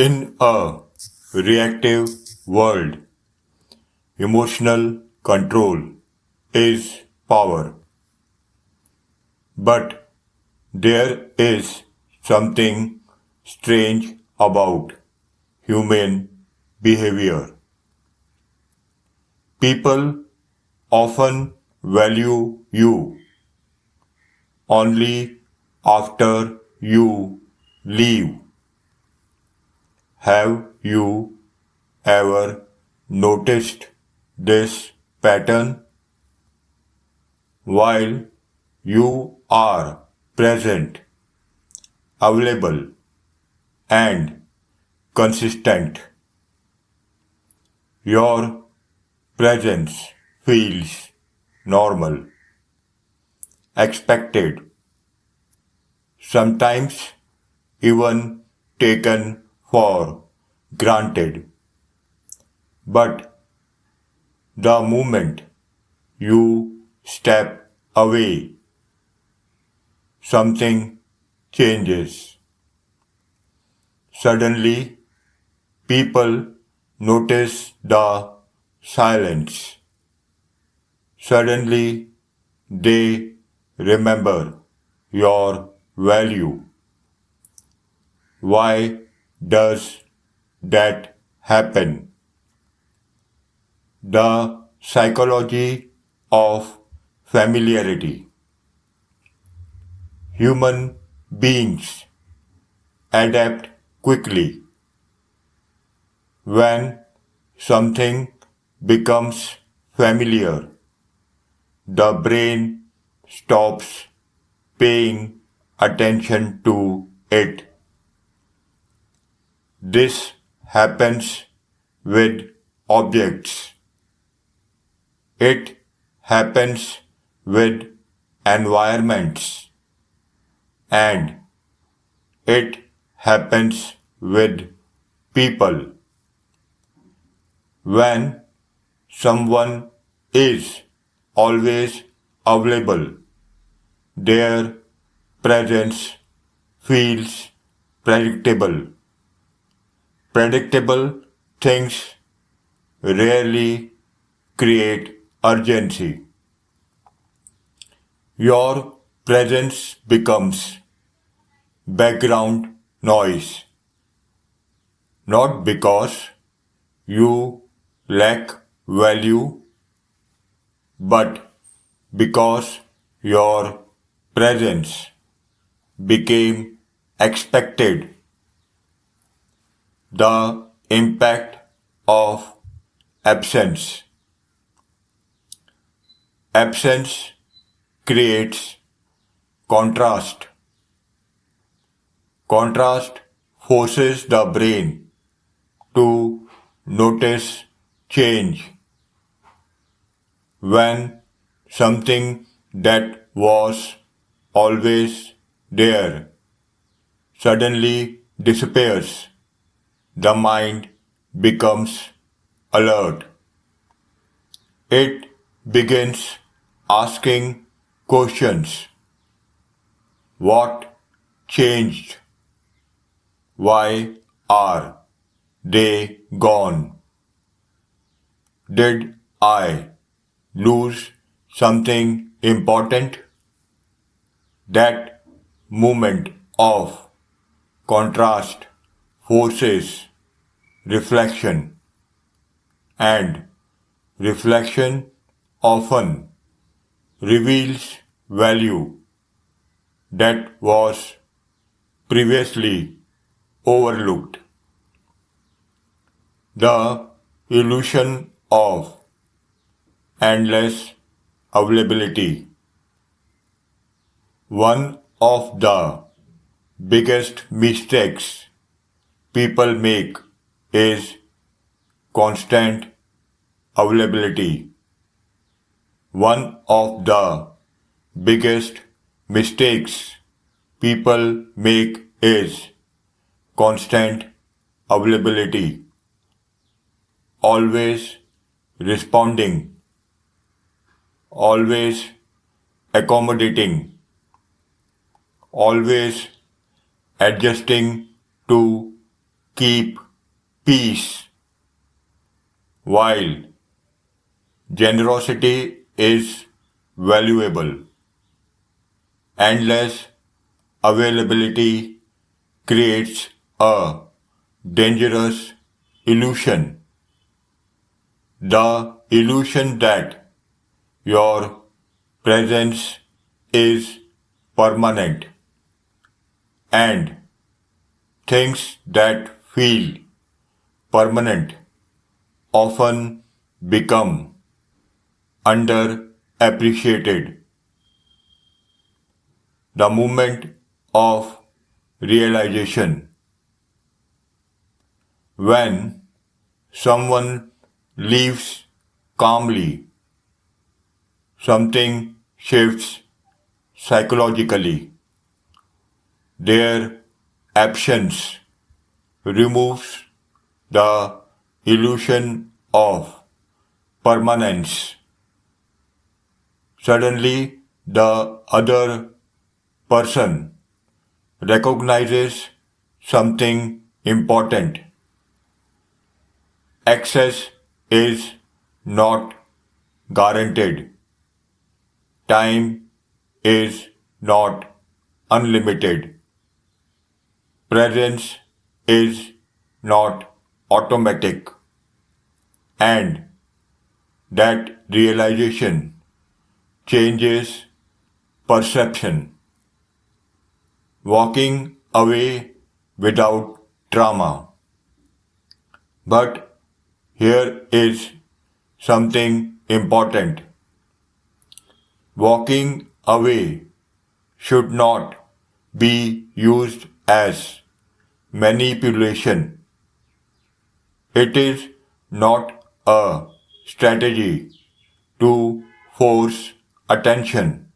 In a reactive world, emotional control is power. But there is something strange about human behavior. People often value you only after you leave. Have you ever noticed this pattern? While you are present, available, and consistent, your presence feels normal, expected, sometimes even taken for granted. But the moment you step away, something changes. Suddenly, people notice the silence. Suddenly, they remember your value. Why does that happen? The psychology of familiarity. Human beings adapt quickly. When something becomes familiar, the brain stops paying attention to it. This happens with objects. It happens with environments and it happens with people. When someone is always available, their presence feels predictable. Predictable things rarely create urgency. Your presence becomes background noise, not because you lack value, but because your presence became expected. The impact of absence. Absence creates contrast. Contrast forces the brain to notice change. When something that was always there suddenly disappears, the mind becomes alert. It begins asking questions. What changed? Why are they gone? Did I lose something important? That moment of contrast forces reflection, and reflection often reveals value that was previously overlooked. The illusion of endless availability. One of the biggest mistakes people make is constant availability. One of the biggest mistakes people make is constant availability. Always responding, always accommodating, always adjusting to keep peace, while generosity is valuable. Endless availability creates a dangerous illusion. The illusion that your presence is permanent, and things that feel permanent often become underappreciated. The moment of realization. When someone leaves calmly, something shifts psychologically. Their absence removes the illusion of permanence. Suddenly, the other person recognizes something important. Access is not guaranteed. Time is not unlimited. Presence is not automatic. And that realization changes perception. Walking away without trauma. But here is something important. Walking away should not be used as manipulation. It is not a strategy to force attention.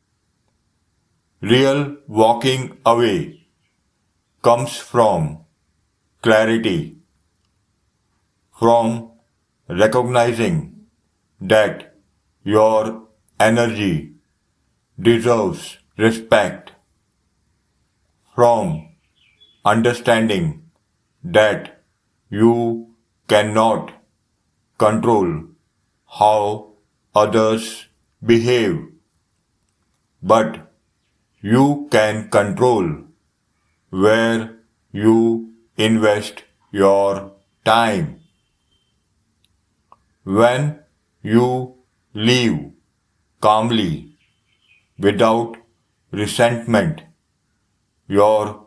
Real walking away comes from clarity, from recognizing that your energy deserves respect, from understanding that you cannot control how others behave, but you can control where you invest your time. When you leave calmly without resentment, your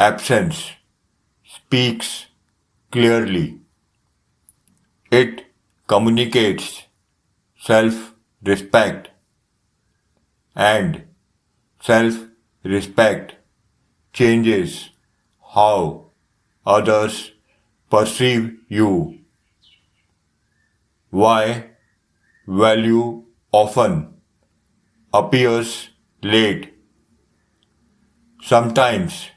absence speaks clearly. It communicates self respect, and self respect changes how others perceive you. Why value often appears late. Sometimes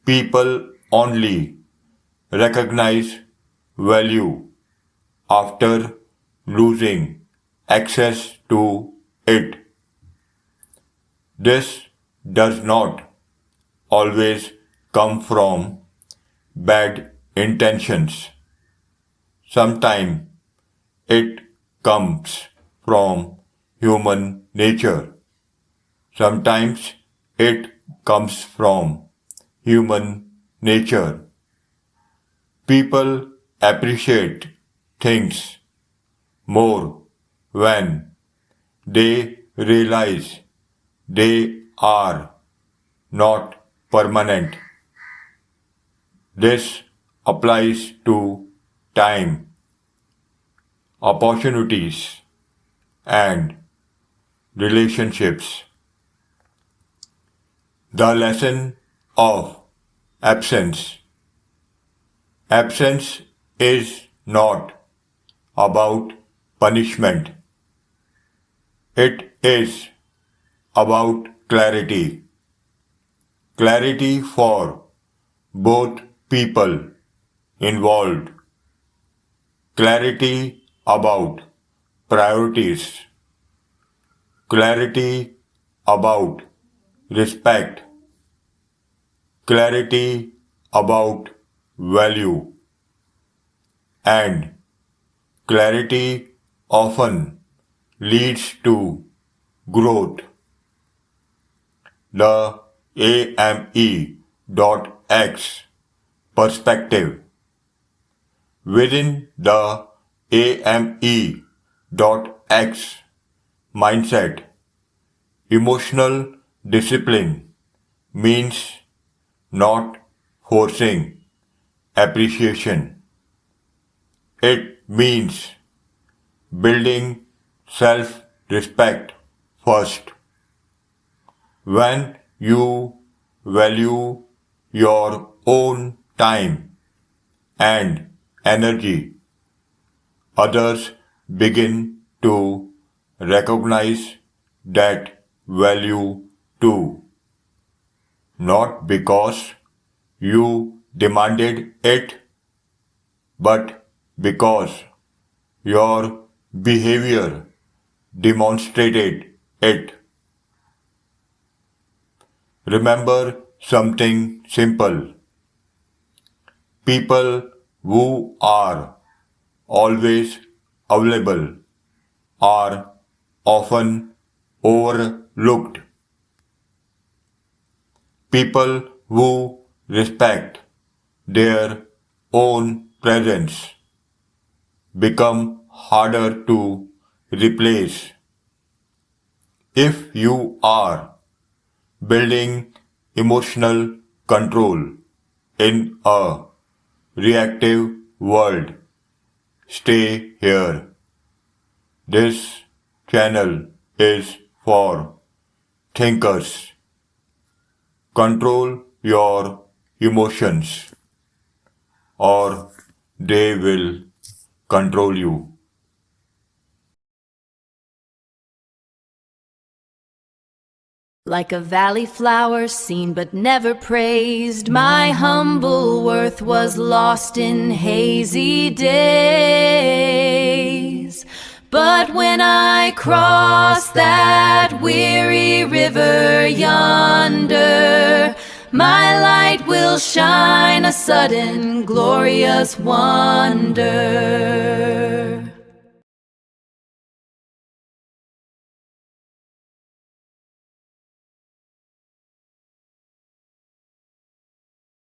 people only recognize value after losing access to it. This does not always come from bad intentions. Sometimes it comes from human nature. Sometimes it comes from human nature. People appreciate things more when they realize they are not permanent. This applies to time, opportunities, and relationships. The lesson of absence. Absence is not about punishment. It is about clarity. Clarity for both people involved. Clarity about priorities. Clarity about respect. Clarity about value. And clarity often leads to growth. The AME.X perspective. Within the AME.X mindset, emotional discipline means not forcing appreciation. It means building self-respect first. When you value your own time and energy, others begin to recognize that value too. Not because you demanded it, but because your behavior demonstrated it. Remember something simple. People who are always available are often overlooked. People who respect their own presence become harder to replace. If you are building emotional control in a reactive world, stay here. This channel is for thinkers. Control your emotions, or they will control you. Like a valley flower seen but never praised, my humble worth was lost in hazy days. But when I cross that weary river yonder, my light will shine a sudden glorious wonder.